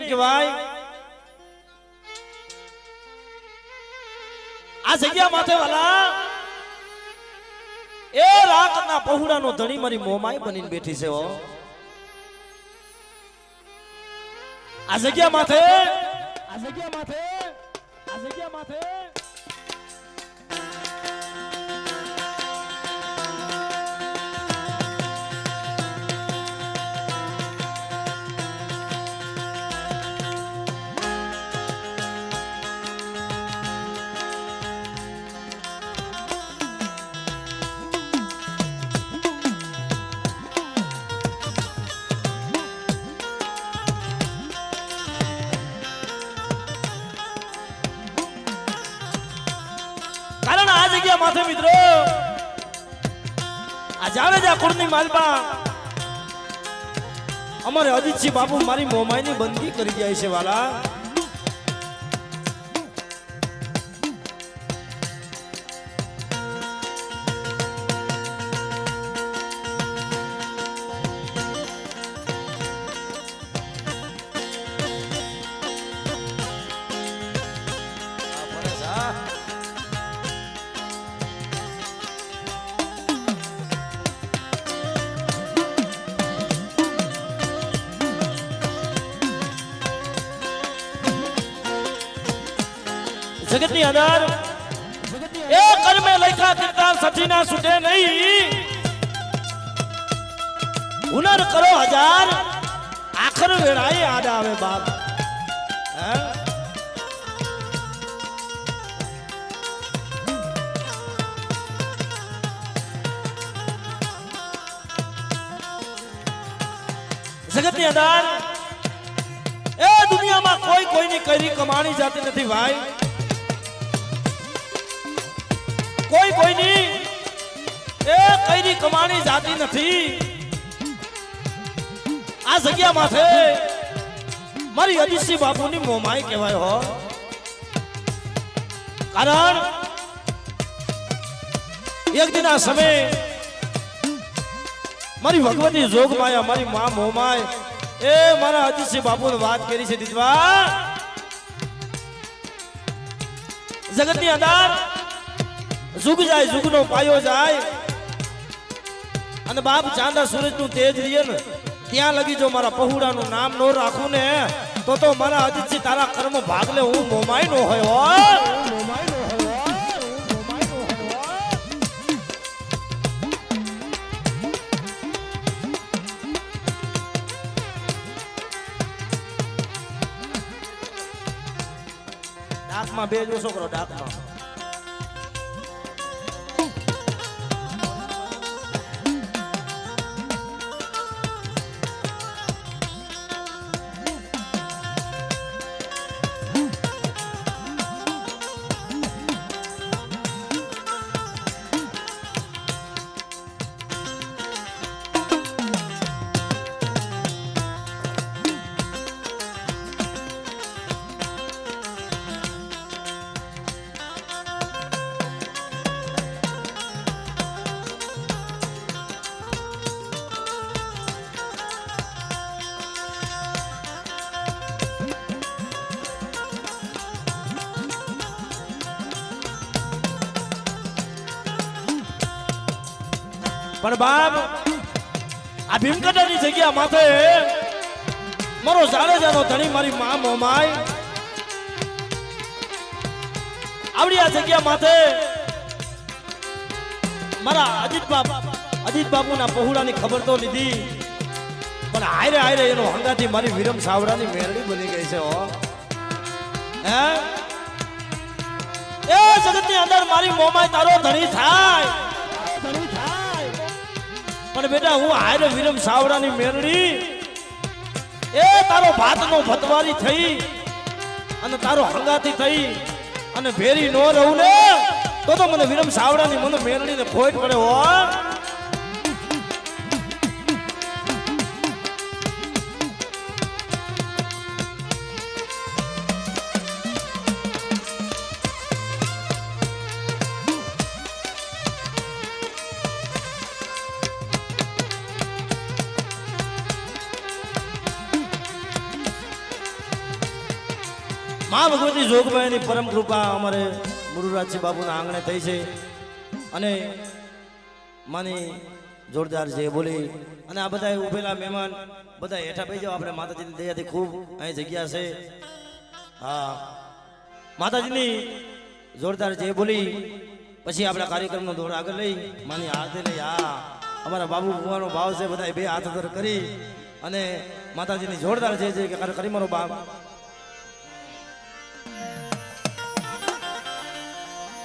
કહેવાય આ જગ્યા માથે વાલા એ રાતના પહોળાનો ધણી મારી મોમાઈ બનીને બેઠી છે હો આ જગ્યા માથે કારણ આ જગ્યા માથે મિત્રો આ જાડેજા કુળની માલપા અમારે અજીતસિંહ બાપુ મારી મોમાઈની બંદી કરી જાય છે વાલા જગતની અંદર એ કર્મે લખા તીર્થા સઠીના છૂટે નહીં હુનર કરો હજાર આખર વેળાએ આડા આવે બાપ જગતની અંદર એ દુનિયામાં કોઈ કોઈની કરી કમાણી જાતી નથી ભાઈ કોઈ કોઈની એ કઈની કમાણી જાતી નથી આ જગ્યા માથે મારી અજીતસિંહ બાપુની મોમાઈ કહેવાય હો કારણ એક દિન આ સમય મારી ભગવતી જોગમાયા મારી માં મોમાઈ એ મારા અજીતસિંહ બાપુને વાત કરી છે દીદવા જગતની અંદર जुग जाए जुग नो पायो जाए અને બાપ ચાંદા સૂરજ નું તેજ રીએ ને ત્યાં લગી જો મારા પહોળા નું નામ નો રાખું ને તો મારા અજીતસિંહ તારા કર્મ ભાગલે હું મોમાઈ નો હોય ડાકમાં બે જો છોકરો ડાકમાં પણ બાપ આ ભીમકટાની જગ્યા માથે મારો જાડેજાનો ધણી મારી માં મોમાઈ આવડી આ જગ્યા માથે મારા અજીત બાપુના પહોળાની ખબર તો લીધી પણ હાયરે હાયરે એનો હંગાથી મારી વિરમ સાવડાની મેરડી બની ગઈ છે હો હે એ જગતની અંદર મારી મોમાઈ તારો ધણી થાય પણ બેટા હું હારે વિરમ સાવડાની મેરડી એ તારો ભાતનો ભતવારી થઈ અને તારો હંગાતી થઈ અને ભેરી નો રહું ને તો મને વિરમ સાવડાની મને મેરડીને ખોટ પડે હો મા ભગવતી જોગભાઈની પરમ કૃપા અમારે મુરુરાજસિંહ બાપુના આંગણે થઈ છે અને માની જોરદાર છે બોલી અને આ બધા ઉભેલા મહેમાન બધા હેઠા બેસી જાઓ આપણે માતાજીની દયાથી ખૂબ અહીં જગ્યા છે હા માતાજીની જોરદાર છે બોલી પછી આપણા કાર્યક્રમનો દોર આગળ લઈ માની આરતી લઈ હા અમારા બાબુ ભુવાનો ભાવ છે બધા બે હાથ ધર કરી અને માતાજીની જોરદાર છે જે કરી મારો બાપ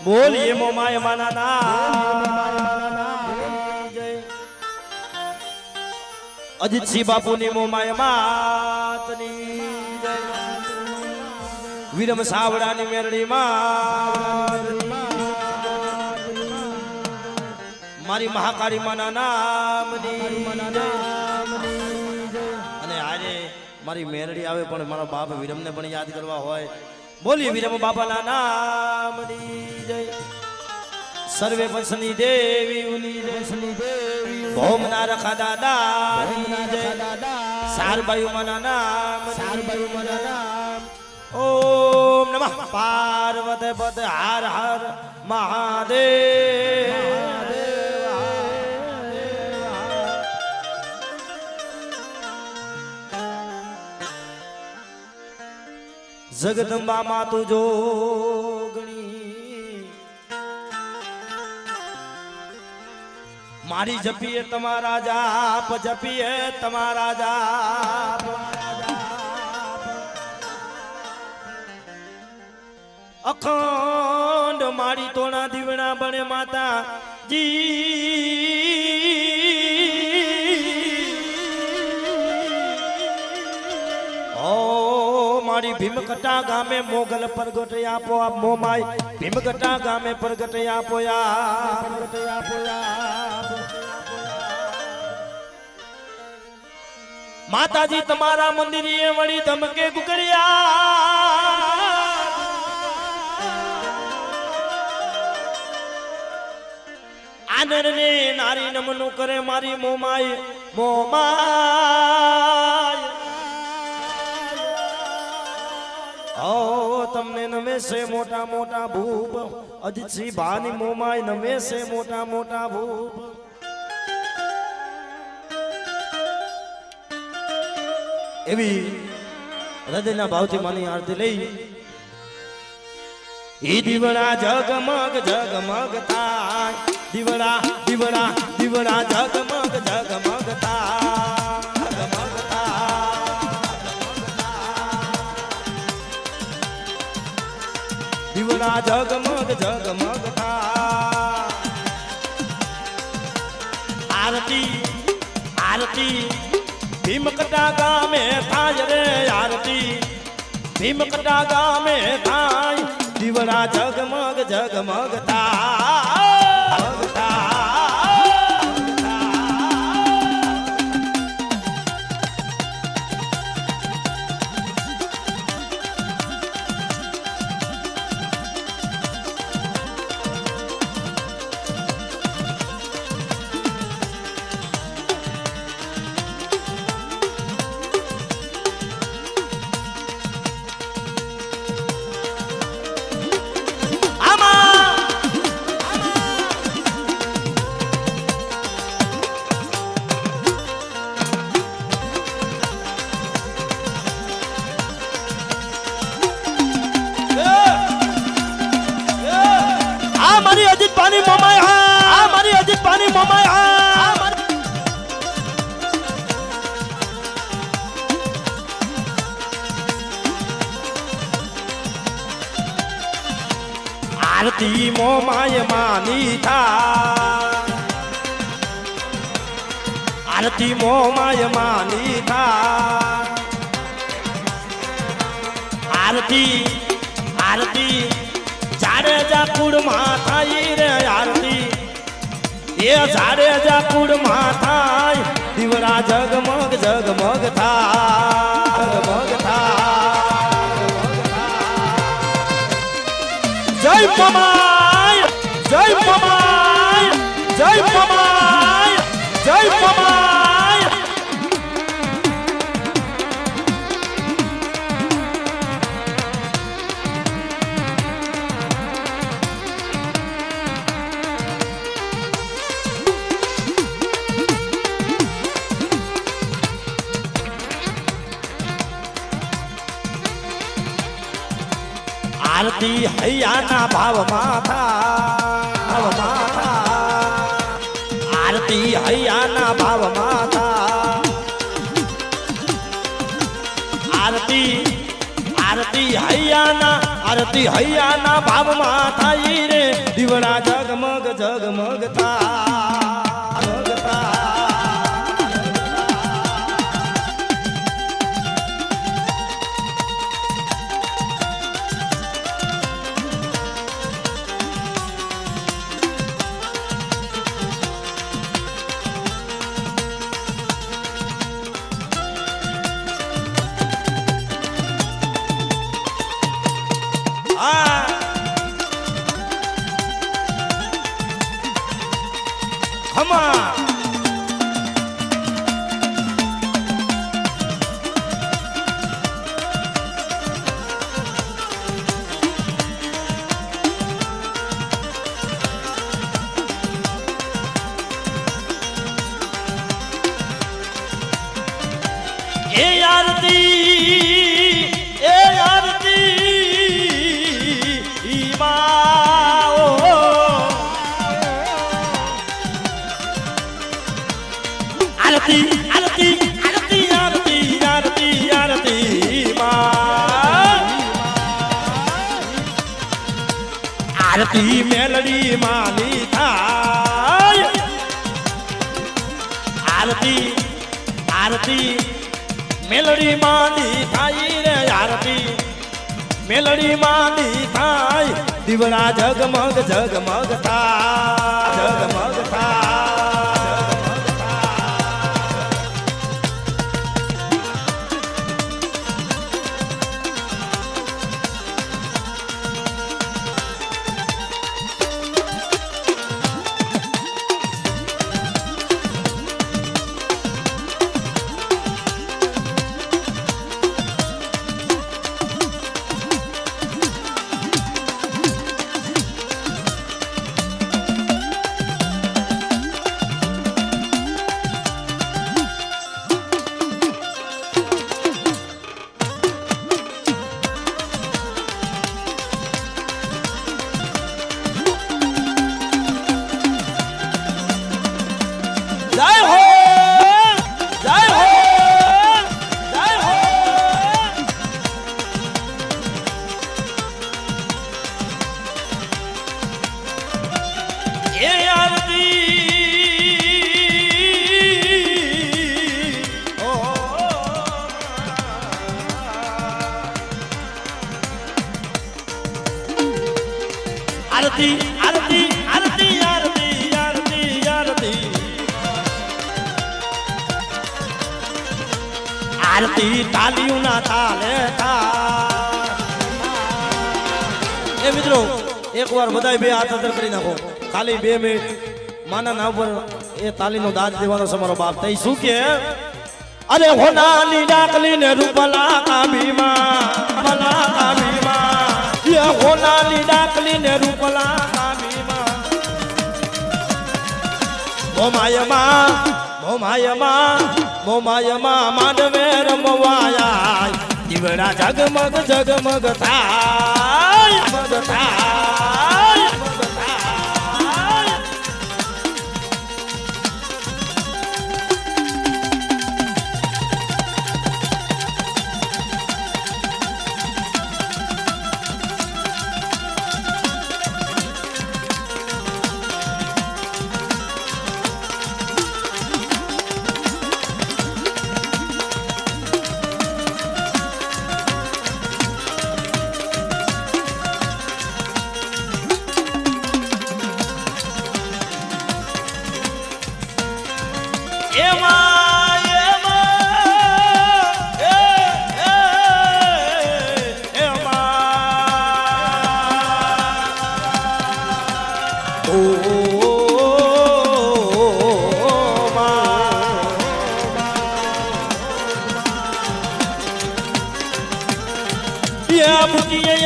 બોલીએ મોમાય માના ના જય અજીતસિંહ બાપુની મોમાય માતની જય વિરમ સાવડાની મેરડી માં મારી મહાકાળી માના નામની અને આજે મારી મેરડી આવે પણ મારો બાપ વિરમને પણ યાદ કરવા હોય બોલી વિરમ બાપાના નામની જય સર્વે વંશની દેવી ઉની વંશની દેવી ભોમના રખા દાદા જય સારબાયુ માના નામ સારબાયુ માના નામ ઓમ નમઃ પાર્વતે પદ હર હર મહાદેવ જગદંબા માતુ જોગણી મારી જપીએ તમારા જાપ જપીએ તમારા જાપ અખંડ મારી તોણા દીવણા બને માતા જી મારી ભીમકટા ગામે મોગલ પરગટ આપો આપ મોમાય ભીમકટા ગામે પરગટ આપો માતાજી તમારા મંદિરે વળી ધમકે ગુગળિયા આનર ને નારી નમનું કરે મારી મોમાય મોમાય ઓ તમને નમે છે મોટા મોટા ભૂપ અજીતસિંહ ભાની મોમાય નમે છે મોટા મોટા ભૂપ એવી હૃદયના ભાવથી માની આરતી લઈ એ દીવડા જગમગ જગમગ થાય દીવડા દીવડા દીવડા જગમગ જગમગ દીવડા જગમગ જગમગ આરતી આરતી ભીમકટા ગામે થાય રે આરતી ભીમકટા ગામે થાય દીવડા જગમગ જગમગ મારી અજીત પાની મોમાય હા મારી અજીત પાની મોમાય હા આરતી મોમાય માની થા આરતી મોમાય માની થા આરતી આરતી જાડેજા કુળમાં થાય રે આરતી એ જાડેજા કુળમાં થાય દીવડા જગમગ જગમગ થાય જગમગ થાય જય મમાય જય મમાય જય મમાય જય મમાય આરતી હૈયાના ભાવમાં થા આરતી હૈયાના ભાવમાં થા આરતી હૈયાના ભાવમાં થાય રે દીવડા જગમગ જગમગ એ આરતી આરતી મેલડી માની થાય આરતી મેલડી માની થાય રે આરતી મેલડી માની થાય દીવડા જગમગ જગમગ થાય જગમગ થાય આરતી આરતી આરતી આરતી આરતી આરતી આરતી તાલીઓના તાલે એ મિત્રો એકવાર બધાય બે હાથ અંદર કરી નાખો ખાલી 2 મિનિટ માના ના ઉપર એ તાલીનો દાજ દેવાનો છે મારો બાપ તઈ શું કે અરે હોનાની ડાકલી ને રૂપલા કાબીમાં ભલા કાબીમાં એ હોનાની ડાકલી ને રૂપલા કાબીમાં મોમાયમાં માંડવે રમવાયા દીવડા જગમગ જગમગ થાય મગ થાય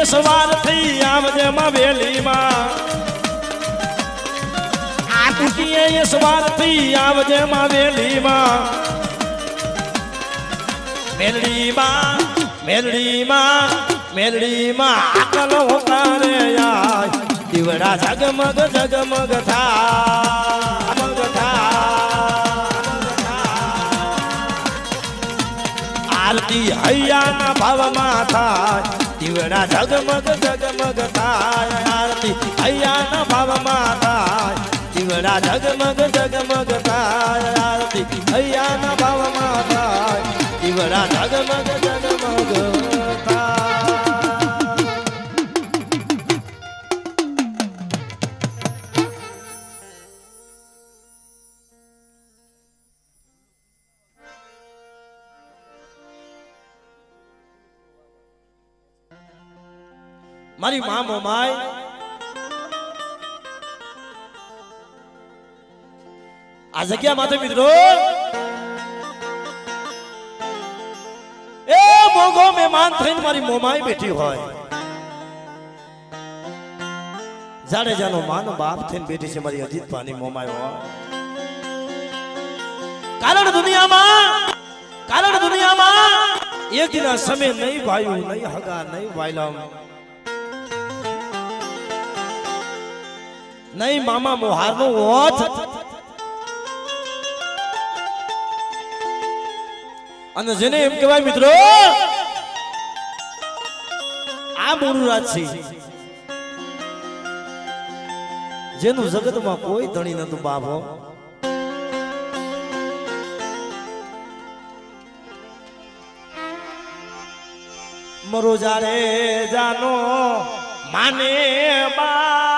સવાર થઈ આવજે માં વેલીમાં આ કુટીએ સવાર થઈ આવજે માં વેલીમાં મેલડીમાં મેલડી માં આકલ હોકારે આય દીવડા જગમગ જગમગ થા મગ થા આરતી હૈયાના ભાવમાં થાય દીવડા જગમગ જગમગ થાય આરતી હૈયાના ભાવમાં થાય દીવડા જગમગ જગમગ થાય આરતી હૈયાના ભાવમાં થાય દીવડા જગમગ જગમગ થાય મારી માં મોમાય આ જગ્યા માથે મિત્રો એ મોગો મહેમાન થઈને મારી મોમાય બેઠી હોય જાડેજાનો માનો બાપ થઈને બેઠી છે મારી અજીતભાની મોમાય હોય કારણ દુનિયામાં એક દિના સમય નહીં ભાયું નહીં હગા નહીં વાયલમ નહીં મામા મોહારનો ઓથ અને જેને એમ કહેવાય મિત્રો આ મોરુરાજ છે જેનું જગતમાં કોઈ ધણી નતું બાપો મરો જાડે જાનો માને બાપ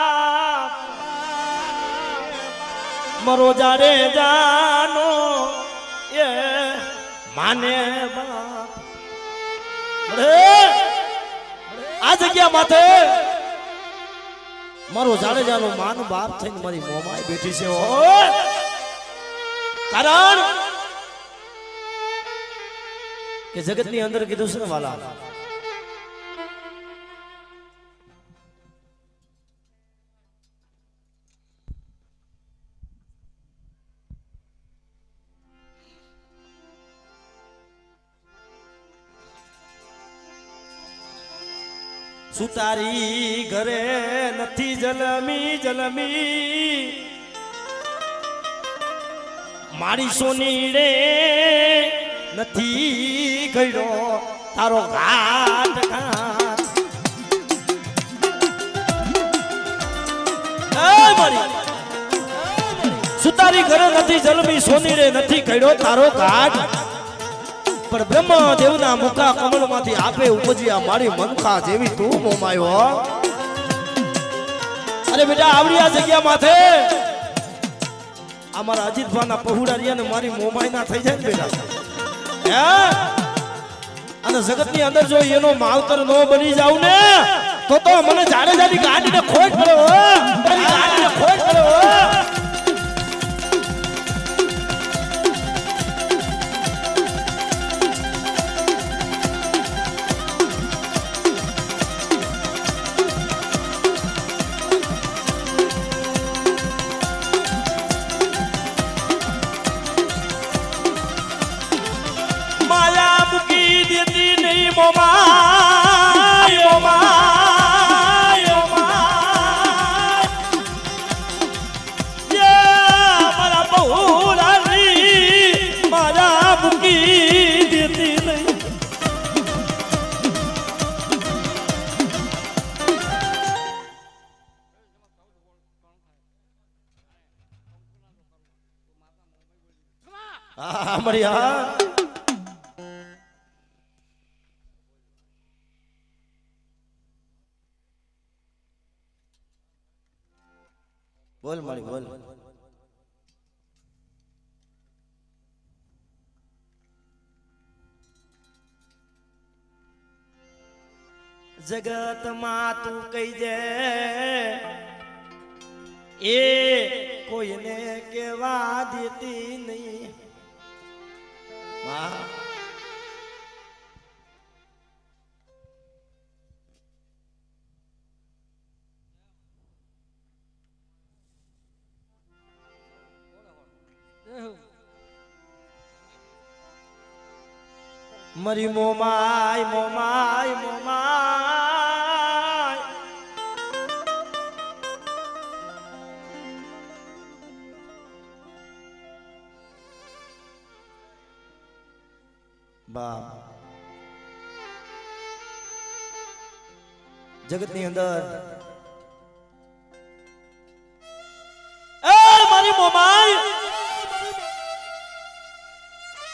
મરો જાડે જાનો એ માને બાપ આ જગ્યા માથે મારો જાડેજાનો માન બાપ થઈને મારી મોમાય બેઠી છે કારણ કે જગતની અંદર કીધું છે ને વાલા સુતારી ઘરે નથી જલમી જલમી મારી સોની રે નથી ગયો તારો ઘાટ ઘાટ સુતારી ઘરે નથી જલમી સોની રે નથી ગયો તારો ઘાટ પણ બ્રહ્મ દેવના મુખા કમળમાંથી આપે ઉપજ્યા મારી મનખા જેવી તું મોમાયો અરે બેટા આવડી આ જગ્યા માથે અમારા અજીતભાના પહુડારિયા ને મારી મોમાઈ ના થઈ જાય ને બેટા અને જગતની અંદર જો એનો માવતર નો બની જાવ ને તો મને જાડેજાની ગાડીને ખોટ પડે તારી ગાડીને ખોટ પડે બોલ મારી બોલ જગત માં તું કઈ દે એ કોઈને કેવા દેતી નહીં માં મરી મોમાય મોમાય મોમાય બાપ જગતની અંદર એ મારી મોમાઈ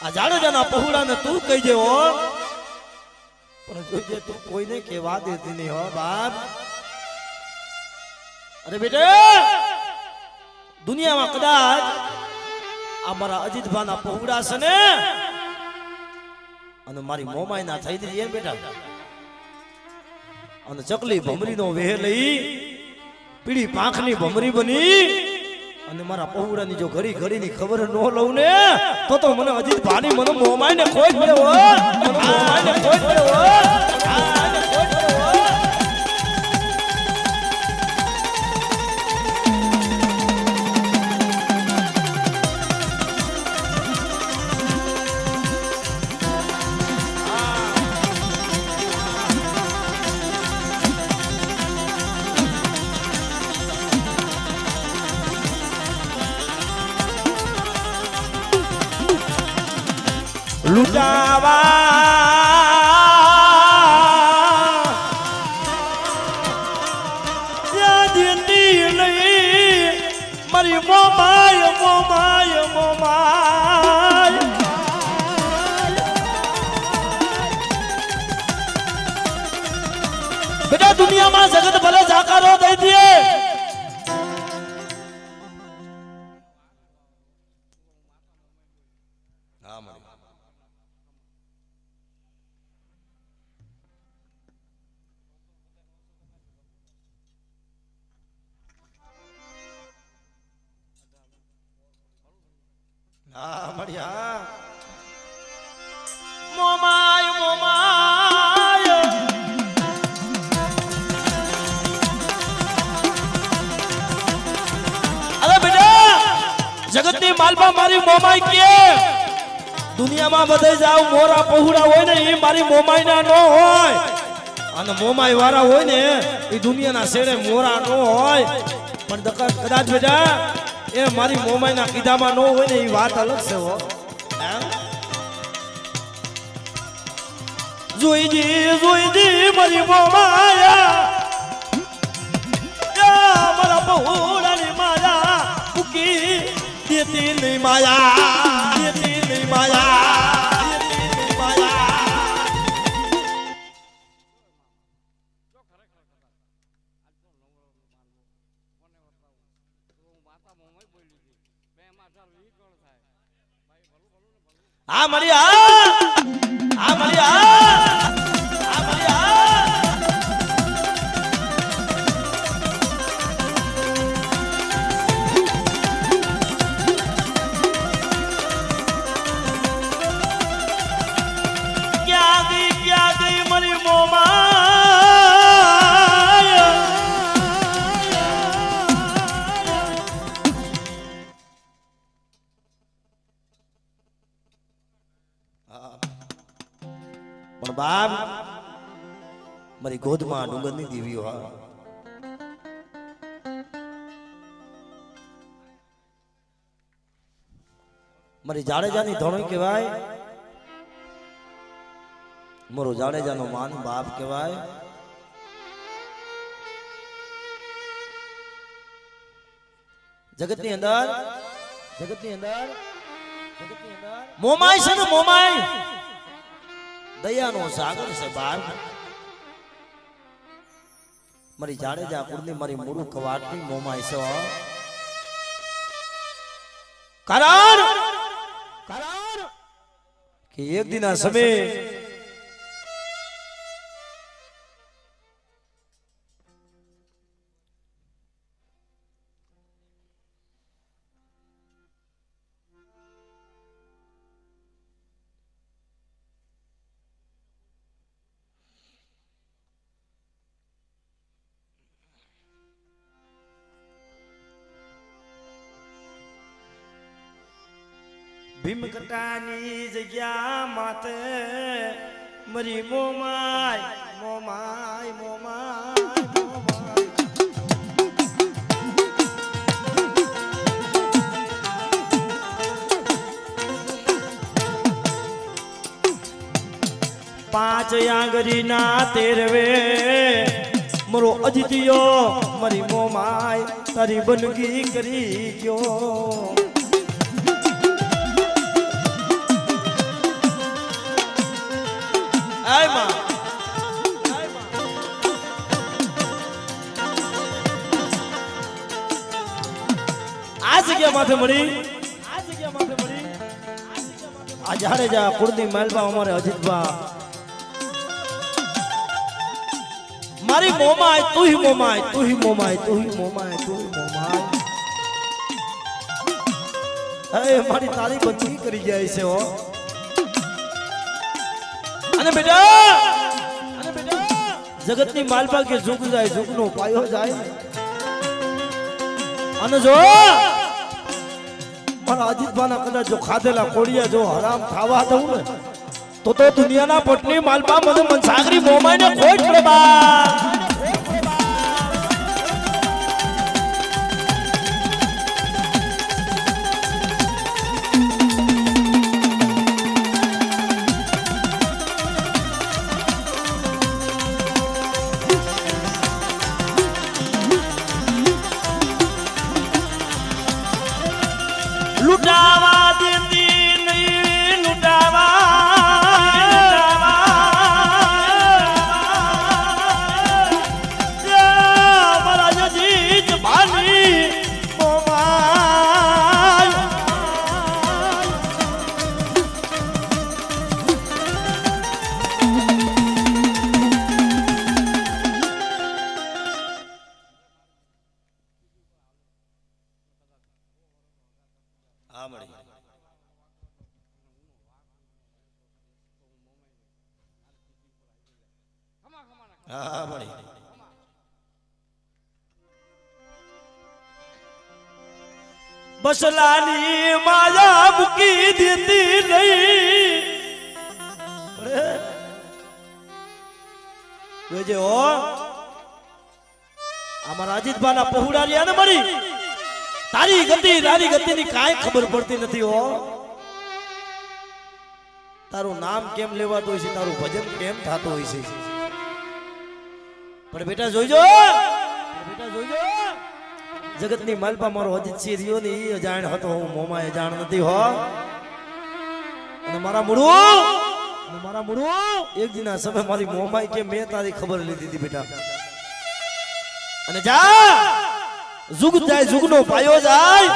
આ જાડેજાના પહોળાને તું કહી દે હો પણ જોજે તું કોઈને કહેવા દેતી નહીં હો બાપ અરે બેટા દુનિયામાં કદાચ આ મારા અજીતભાના પહોળા છે ને અને મારી મોમાઈ ના થઈ રહી બેટા અને ચકલી ભમરીનો વેહ લઈ પીળી પાંખની ભમરી બની અને મારા પહોળાની જો ઘડી ઘડીની ખબર ન લઉં ને તો મને અજીત ભાની મને મોમાઈ ને ખોઈ પડે હો મને મોમાઈ ને ખોઈ પડે હો લૂંટાવા દેતી નહીં મારી મોમાય મોમાય મોમાય બેટા દુનિયામાં જગત ભલે જાકારો દઈ દે મળ્યા મોમાય મોમાય અરે બેટા જગતની માલપા મારી મોમાઈ કે દુનિયામાં બધે જાવ મોરા પહોળા હોય ને એ મારી મોમાઈ ના નો હોય અને મોમાઈ વાળા હોય ને એ દુનિયાના શેરે મોરા નો હોય પણ કદાચ બેટા એ મારી મોમાઈ ના કીધામાં ન હોય ને એ વાત અલગ છે હો જોઈ દી મારી મોમાયા મારા પહોળાની માયા મૂકી દેતી નહીં માયા દેતી નહીં માયા દેતી નહીં માયા આ મળી આ મળી આ મળી આ ક્યાં ગઈ મારી મોમા પણ બાપ મારી ગોદમાં ડુંગરની દેવીઓ હા મારી જાડેજાની ધોણી કહેવાય મારો જાડેજાનો માન બાપ કહેવાય જગતની અંદર મોમાઈ છે ને મોમાઈ દયાનો સાગર છે બાપ મારી જાડેજા કુળની મારી મૂળું કવાટની મોમાઈ છે કારણ કે એક દિના સમય ભીમકટાની જગ્યા માતે મરી મોમાય મોમાય મોમાય મોમાય નાગરી ના તેરવે મારો અજિતિયો મારી મોમાય તારી બંદગી કરી ગયો આય માં આ જગ્યા માથે મળી આ જાડેજા કુળની માલબા અમારે અજીતબા મારી મોમાય તું હી મોમાય તું હી મોમાય તું હી મોમાય તું હી મોમાય હે મારી તારી બંદગી કરી જાય છે હો અને બેટા જગતની માલબા કે ઝુક જાય ઝુકનો પાયો જાય અને જો મારા અજીતભાના કદાચ જો ખાધેલા કોડિયા જો હરામ ખાવા દઉં ને તો દુનિયાના પટની માલપા મને મનસાગરી મોમાઈને ખોટ પ્રભા लुटावा देती नहीं लुटावा मारा जीत भानी हाँ मड़ी हाँ मड़ी बसलानी माया मुकी देती नहीं જોજે હો અમારા અજીતભાના પહોળા રહ્યા ને મળી તારી ગતિની કાંઈ ખબર પડતી નથી હો તારું નામ કેમ લેવાતું હોય છે તારું ભજન કેમ થતું હોય છે પણ બેટા જોઈજો જગતની માલપા મારો અજીત સિંહ રહ્યો ને એ અજાણ હતો હું મોમાં અજાણ નથી હો અને મારા મૂળું એક દિના સમય મારી મોમાઈ કે મેં તારી ખબર લીધી હતી બેટા અને જા जुग जाए जुग नो पायो जाए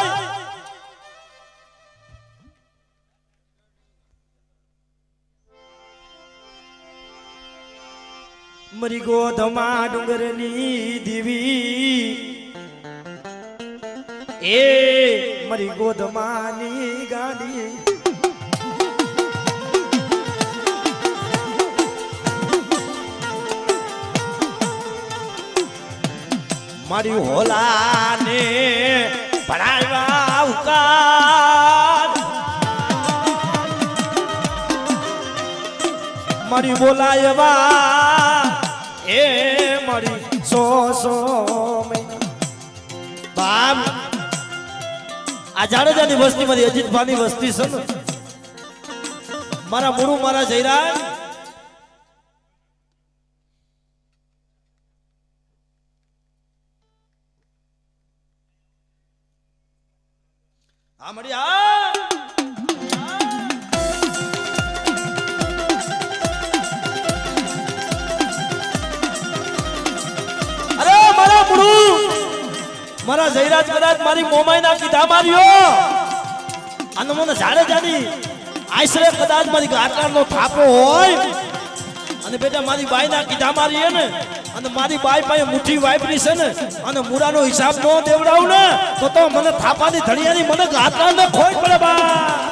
मरी गोधमा डुंगरनी देवी ए मरी गोधमानी गाड़ी मारी होला ने पढ़ावा उकार मारी बोलायवा ए मारी સો બાપ આ જાડેજાની વસ્તી માંથી અજીતભાની વસ્તી છે ને મારા મૂળું મારા જયરા આ મળી અરે મારા મૂળું મારા જયરાજ કદાચ મારી મોમાઈના કીધા માર્યો અને મને જાડેજાની આશરે કદાચ મારી ગાટલાનો થાપો હોય અને બેટા મારી બાઈના કીધા મારી ને અને મારી બાઈ પાસે મુઠ્ઠી વાપરી છે ને અને મુરાનો હિસાબ નો દેવડાવ ને તો મને થાપાની ધડિયાની મને ગાટલાને ખોઈ પડે બા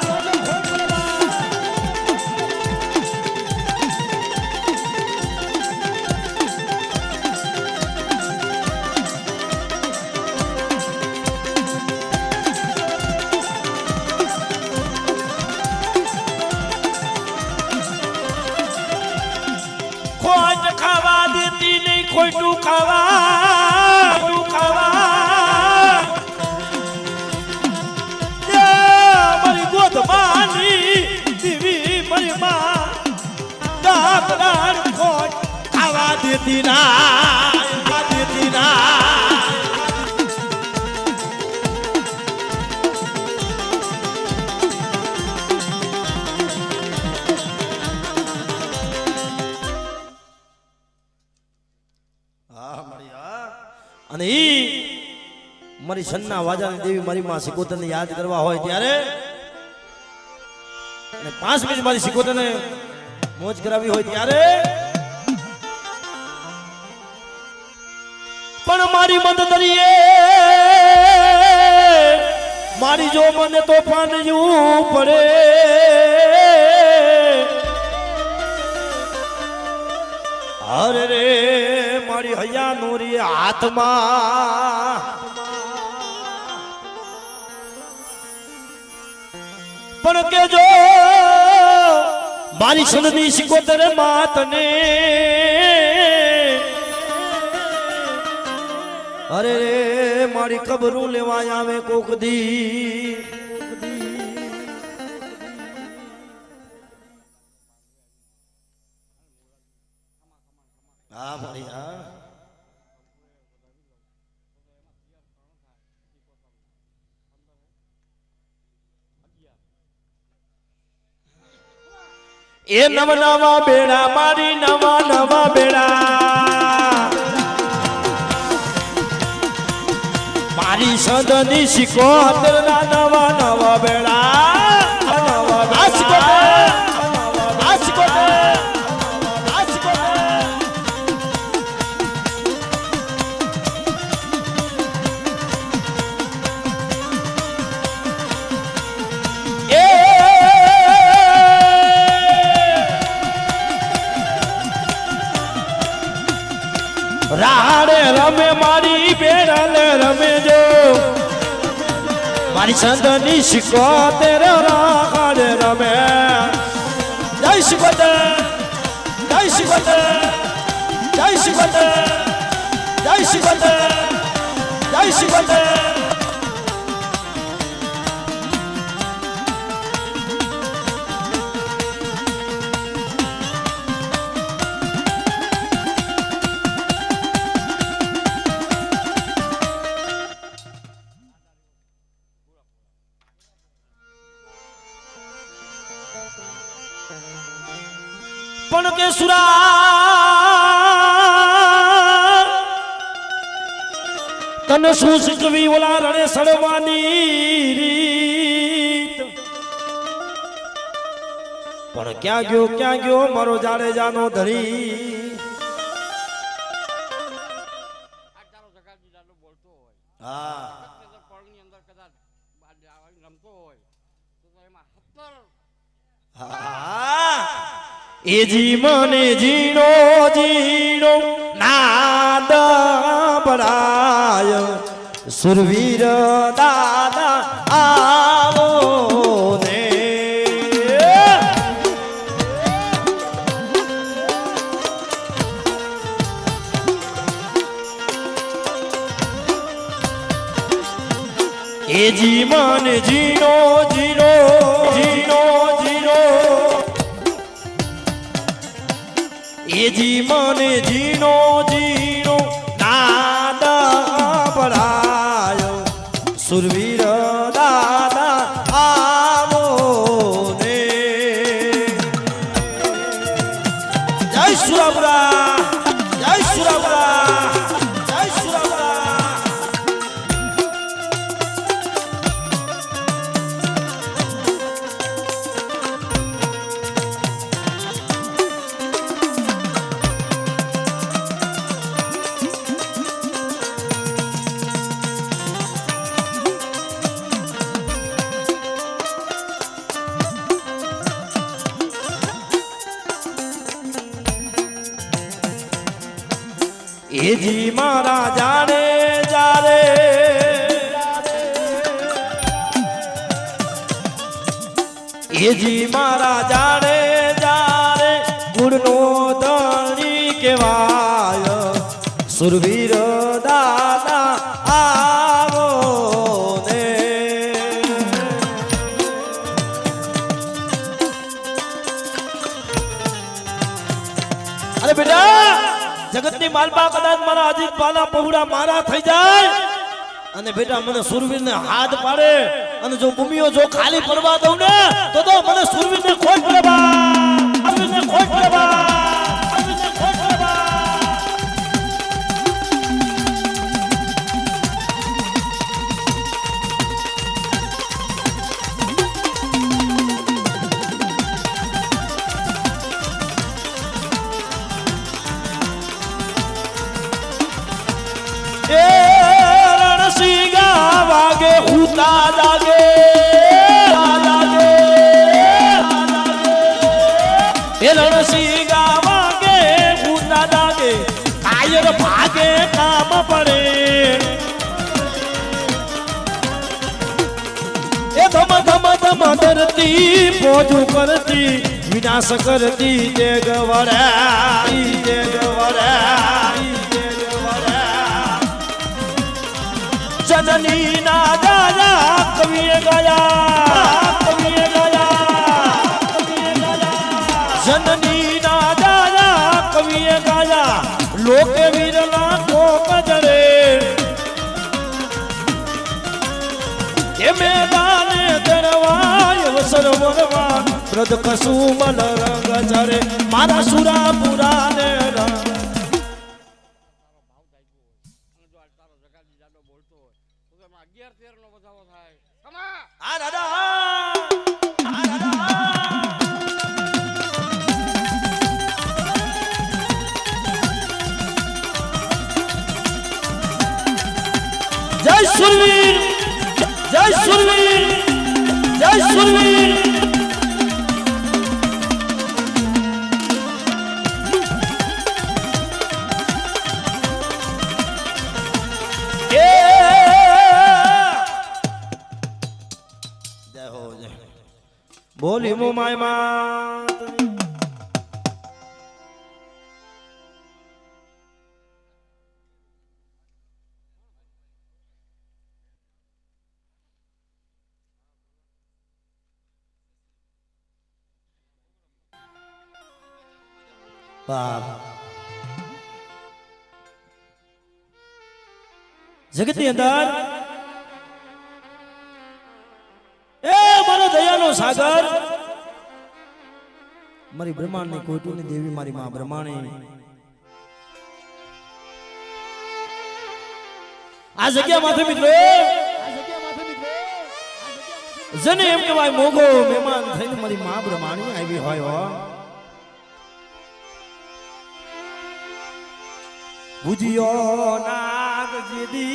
ખાવા દેતી નહીં ખોટું ખાવા મારી ગોદમાની દીવી મારી માં દાખલા ખોટ દેતી ના દેતી ના અને ઈ મારી સન્ના વાજાની દેવી મારી માં સિકોતરને યાદ કરવા હોય ત્યારે અને 5 મિનિટ મારી સિકોતરને મોજ કરાવી હોય ત્યારે પણ મારી મદદરીએ મારી જો મને તો પાનયું પડે અરે રે મારી હૈયા નોરી હાથમાં પણ કેજો મારી સનની સિકોતર માતને અરે રે મારી કબરું લેવા આવે કોક દી હા ભાઈ હા એ નવ નવા બેડા મારી નવા નવા બેડા મારી સદની સિકોતર ના નવા નવા બેડા નવા રાડે રમે મારી બેડાલે રમે જો મારી સંતની સિકોતર રાડે રમે જય સિકોતર જય સિકોતર જય સિકોતર જય સિકોતર જય સિકોતર પણ કે સુરા તને શું શીખવી ઓલા રણે સડવાની રીત પણ ક્યાં ગયો મારો જાડેજાનો ધણી હા એ જીવને જીણો જીણો નાદ બળાય સુરવીર દાદા આવો ને એ જીવન જીણો જીણો જીણો જીણો એ જીવન જીણો જીણો નાદ બળાય સુરવીર દાદા આવો ને જય સુરાપુરા જય સુરાપુરા જય સુરાપુરા એ જી મારા જાણે જારે એ જી મારા જાણે જારે ગુણનો ધણી કહેવાય સુરવીર દાદા આવો ને અરે બેટા જગત પાલપા કદાચ મારા અજીત પાલા પહોળા મારા થઈ જાય અને બેટા મને સુરવીરને હાથ પાડે અને જો ભૂમિઓ જો ખાલી પડવા દઉં ને તો મને સુરવીરને ખોટ પડે બા સુરવીરને ખોટ પડે બા સુરવીરને ખોટ પડે બા વાગે ઉતા લાગે એ રણસી વાગે ઉતા લાગે કાયર ભાગે કામ પડે એ ધમ ધમ ધમ ધરતી પોજું કરતી વિનાશ કરતી તે ગવડા તે ગવડા जननी ना गाया कविए गाया जननी ना गाया कविए गाया लोके वीरला को कजरे ये मैदाने दरवाय सरवरवा ब्रद कसुमल रंग झरे मारा सुरा पुराने रंग जय सुरवीर जय सुरवीर जय सुरवीर बोली मो माय मात बाप जगत ની અંદર दयानो सागर मारी ब्रह्मांड ने कोटूनी देवी मारी मां ब्रह्माणी आ जग्या माथे मित्रो जने एम कहेवाय मोगो मेहमान थईने मारी मां ब्रह्माणी आवी होय हो बुझियो नाग जीदी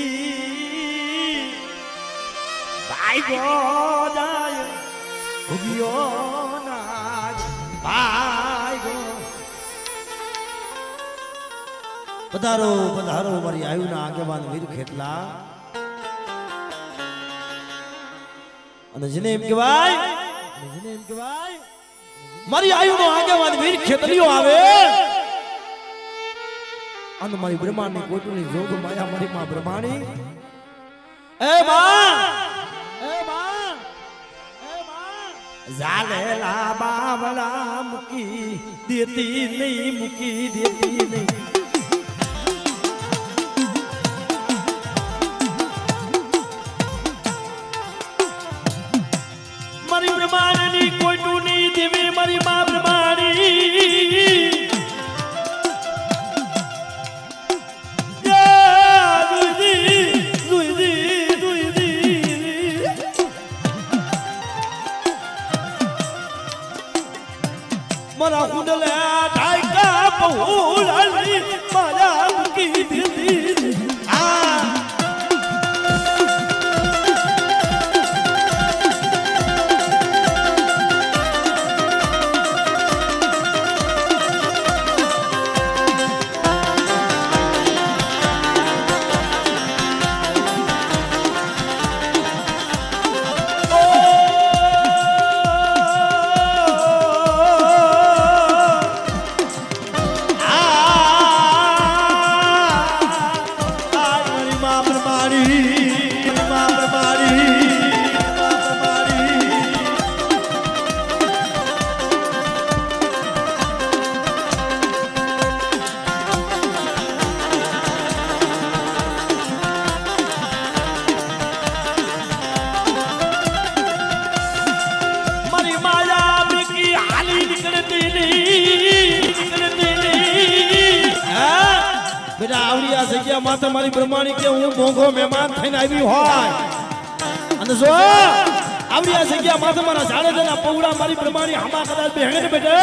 भाई गो जाय भुगियो नाग भाई गो पधारो पधारो मारी आयु ना આગેવાન વીર ખેટલા અને જેને એમ કહેવાય મારી આયુ નો આગેવાન વીર ખેતરીઓ આવે અને મારી બ્રહ્માંડ ની કોટુની જોગ માયા મારી માં બ્રહ્માણી ए मां जालेला बाबला मुकी देती नहीं मुकी देती नहीं मारी ब्रह्माणी कोई टूनी देवी मारी मां ब्रह्माणी मरा हुडले ढाईका बहुलाली આવડી આ જગ્યા માથે મારી બ્રહ્માણી કે હું મોંઘો મહેમાન થઈને આવી હોય અને જો આવડી આ જગ્યા માથે મારા જાડેજાના પૌડા મારી બ્રહ્માણી હમા કદાચ બેહે બેઠે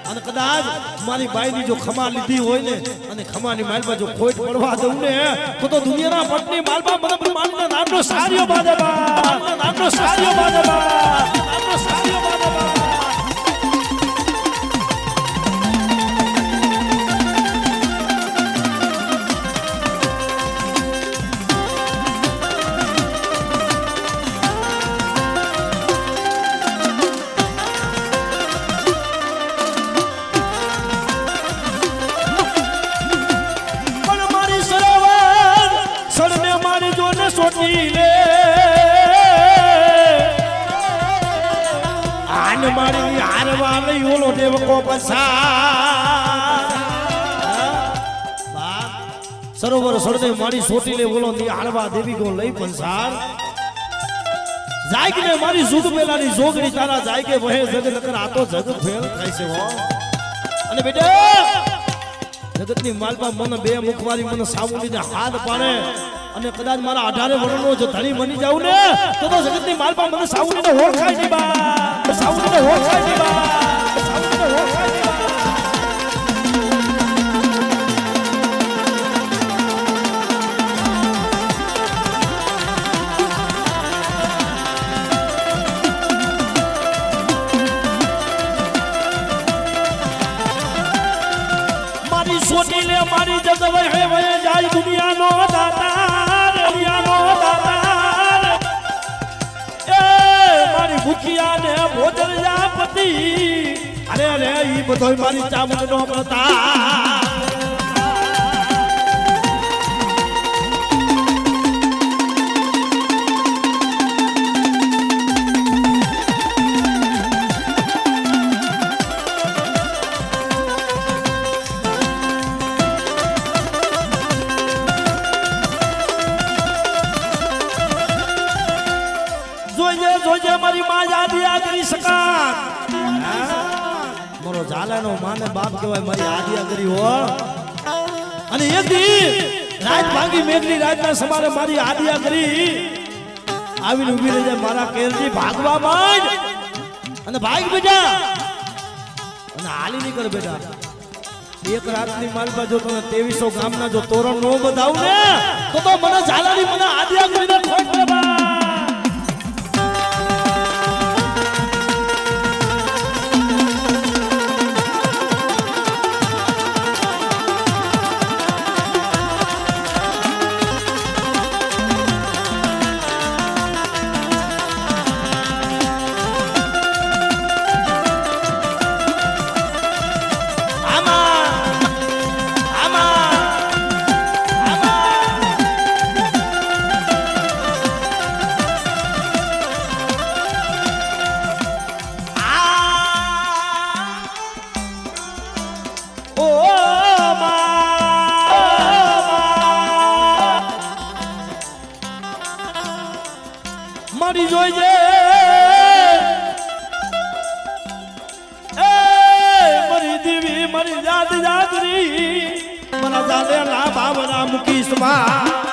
અને કદાચ મારી બાઈની જો ખમા લીધી હોય ને અને ખમાની માલમાં જો ખોટ પડવા દઉં ને તો દુનિયાના પટની માલમાં મને બ્રહ્માણીના નામનો સારિયો બાદે નામનો સારિયો બાદે નામનો સારિયો બાદે મારી હારવા લઈ ઓલો દેવકો સરોવર સળદે મારી સોટી લે ઓલો ની હારવા દેવી ગો લઈ પંસાર જાય કે મારી જુગ પેલાની જોગણી તારા જાય કે વહે જગ નકર આ તો જગ ફેલ થાય છે હો અને બેટા જગતની માલપા મને બે મુખવારી મને સામુલીને હાથ પાડે અને કદાચ મારા 18 વર્ષનો જો ધણી બની જાવ ને તો જગતની માલપા મને સામુલીને ઓળખાય નહીં બા સામુલીને ઓળખાય નહીં બા સામુલીને ઓળખાય નહીં મારી સોટી લે મારી જગ વહે વહે જાય દુનિયાનો દાતા ભૂખિયા ને ભોજન પતિ અરે અરે ઈ બધો મારી ચામુંડ નો પ્રતાપ જોજે મારી માં આદિયા કરી સકા મારો ઝાલાનો માને બાપ કહેવાય મારી આદિયા કરી હો અને એક દી રાત ભાંગી મેઘની રાતના સમારે મારી આદિયા કરી આવીને ઊભી રહી જાય મારા કેરજી ભાગવા માંડ અને ભાગ બેટા અને હાલી નીકળ બેટા એક રાતની માલમાં જો તમે 2300 ગામના જો તોરણ નો બધાવ ને તો મને ઝાલાની મને આદિયા કરીને ખોટ પડે મારી જોઈજે એ મારી દેવી મારી જાત જાતરી મના જાલે ના ભાવના મુકીશ માં